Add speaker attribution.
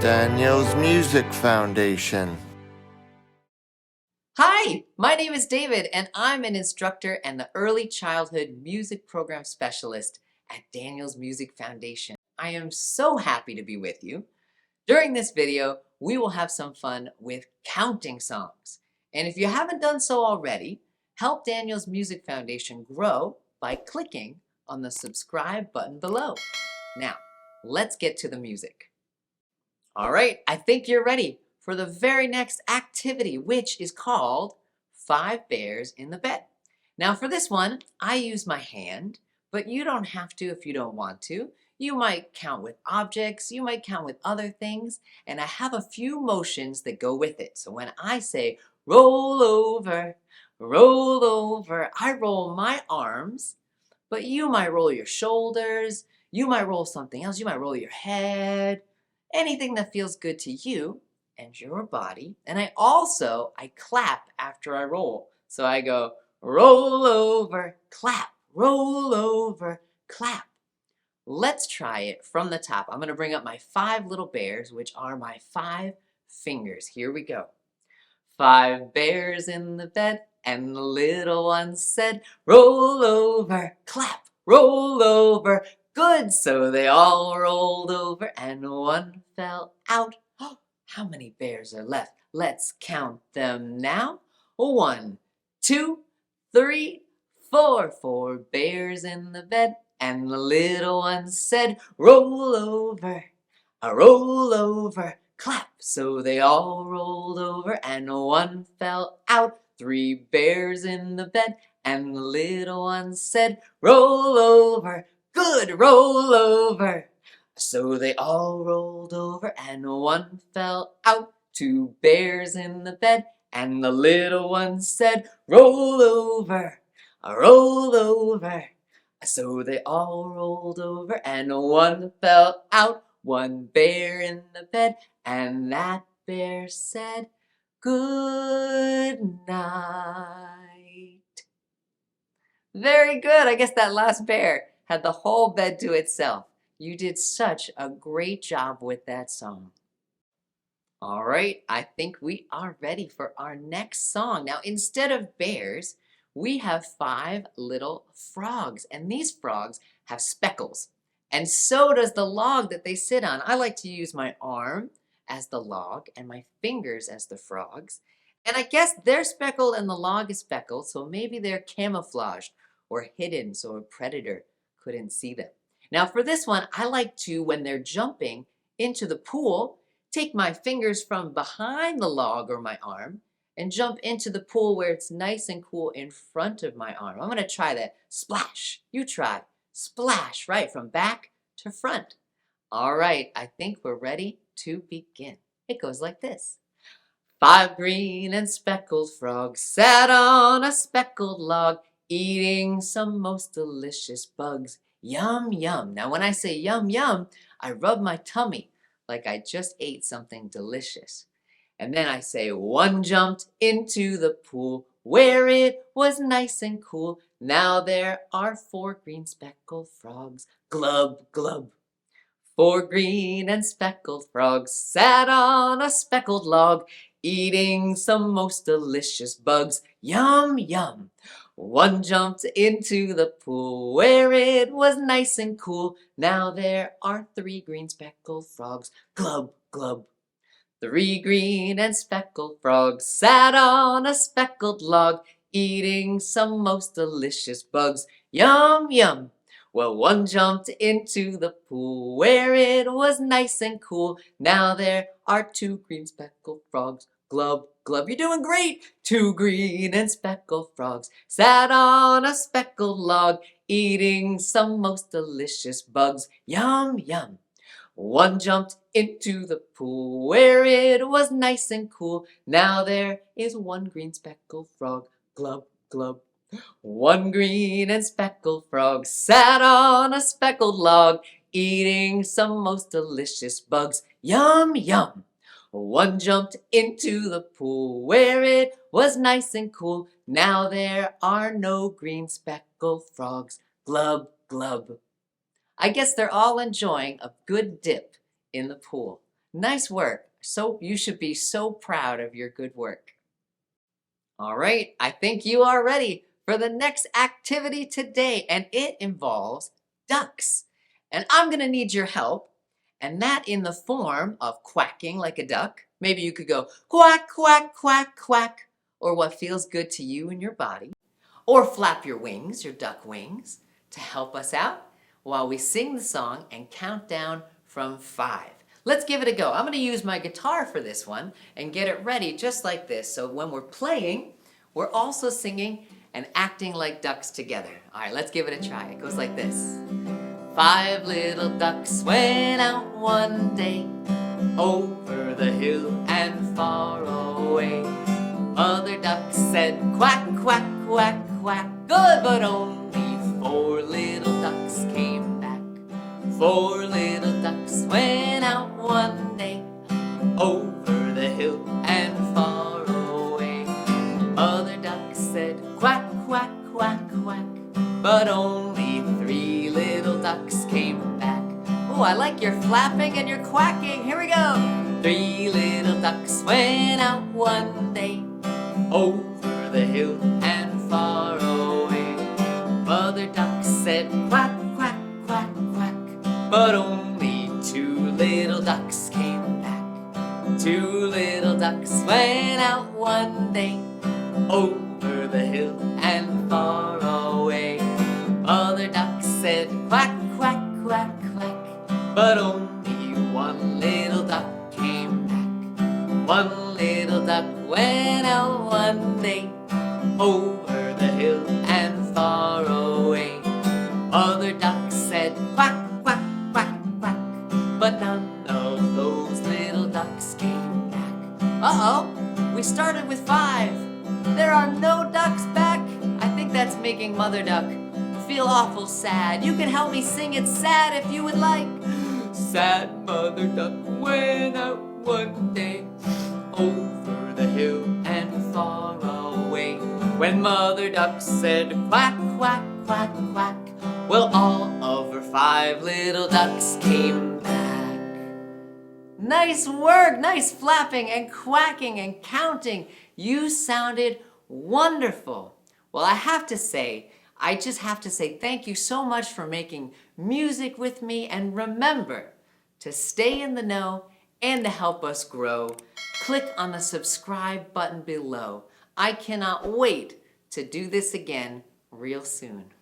Speaker 1: Daniel's Music Foundation.
Speaker 2: Hi, my name is David, and I'm an instructor and the Early Childhood Music Program Specialist at Daniel's Music Foundation. I am so happy to be with you. During this video, we will have some fun with counting songs. And if you haven't done so already, help Daniel's Music Foundation grow by clicking on the subscribe button below. Now, let's get to the music. All right, I think you're ready for the very next activity, which is called 5 Bears in the Bed. Now for this one, I use my hand, but you don't have to if you don't want to. You might count with objects, you might count with other things, and I have a few motions that go with it. So when I say roll over, I roll my arms, but you might roll your shoulders, you might roll something else, you might roll your head, anything that feels good to you and your body. And I clap after I roll. So I go roll over, clap, roll over, clap. Let's try it from the top. I'm going to bring up my 5 little bears, which are my 5 fingers. Here we go. 5 bears in the bed, and the little one said, roll over, clap, roll over. Good, so they all rolled over and one fell out. Oh, how many bears are left? Let's count them now. 1, 2, 3, 4. 4 bears in the bed, and the little one said, roll over, clap. So they all rolled over and one fell out. 3 bears in the bed, and the little one said, roll over. Good, roll over. So they all rolled over and one fell out. 2 bears in the bed, and the little one said, roll over, roll over. So they all rolled over and one fell out. 1 bear in the bed, and that bear said, good night. Very good. I guess that last bear had the whole bed to itself. You did such a great job with that song. All right, I think we are ready for our next song. Now, instead of bears, we have 5 little frogs, and these frogs have speckles. And so does the log that they sit on. I like to use my arm as the log and my fingers as the frogs. And I guess they're speckled and the log is speckled, so maybe they're camouflaged or hidden so a predator couldn't see them. Now for this one, I like to, when they're jumping into the pool, take my fingers from behind the log or my arm and jump into the pool where it's nice and cool in front of my arm. I'm going to try that. Splash. You try. Splash, right, from back to front. All right, I think we're ready to begin. It goes like this. 5 green and speckled frogs sat on a speckled log, eating some most delicious bugs. Yum, yum. Now when I say yum, yum, I rub my tummy like I just ate something delicious. And then I say, 1 jumped into the pool where it was nice and cool. Now there are 4 green speckled frogs. Glub, glub. 4 green and speckled frogs sat on a speckled log, eating some most delicious bugs. Yum, yum. 1 jumped into the pool where it was nice and cool. Now there are 3 green speckled frogs. Glub, glub. 3 green and speckled frogs sat on a speckled log, eating some most delicious bugs. Yum, yum. Well, 1 jumped into the pool where it was nice and cool. Now there are 2 green speckled frogs. Glub, glub. You're doing great. 2 green and speckled frogs sat on a speckled log, eating some most delicious bugs. Yum, yum. 1 jumped into the pool where it was nice and cool. Now there is 1 green speckled frog. Glub, glub. 1 green and speckled frog sat on a speckled log, eating some most delicious bugs. Yum, yum. 1 jumped into the pool where it was nice and cool. Now there are no green speckled frogs. Glub, glub. I guess they're all enjoying a good dip in the pool. Nice work. So you should be so proud of your good work. All right, I think you are ready for the next activity today, and it involves ducks. And I'm gonna need your help, and that in the form of quacking like a duck. Maybe you could go quack, quack, quack, quack, or what feels good to you and your body. Or flap your wings, your duck wings, to help us out while we sing the song and count down from 5. Let's give it a go. I'm gonna use my guitar for this one and get it ready just like this. So when we're playing, we're also singing and acting like ducks together. All right, let's give it a try. It goes like this. 5 little ducks went out one day, over the hill and far away. Mother duck said quack, quack, quack, quack. Good, but only 4 little ducks came back. 4 little ducks went out one day, over the hill and far away. Mother duck said quack, quack, quack, quack, but only 3 little ducks came back. Oh, I like your flapping and your quacking. Here we go. 3 little ducks went out one day, over the hill and far away. Mother duck said quack, quack, quack, quack, but only 2 little ducks came back. 2 little ducks went out one day, over the hill and far away. Mother duck said quack, quack, quack, quack, but only 1 little duck came back. 1 little duck went out one day, over the hill and far away. Mother duck said quack, quack, quack, quack, but none of those little ducks came back. Uh-oh, we started with 5. There are no ducks back. I think that's making Mother Duck feel awful sad. You can help me sing it sad if you would like. Sad Mother Duck went out one day, over the hill and far away. When Mother Duck said quack, quack, quack, quack, well, all of her 5 little ducks came back. Nice work, nice flapping and quacking and counting. You sounded wonderful. Well, I just have to say thank you so much for making music with me, and remember to stay in the know and to help us grow. Click on the subscribe button below. I cannot wait to do this again real soon.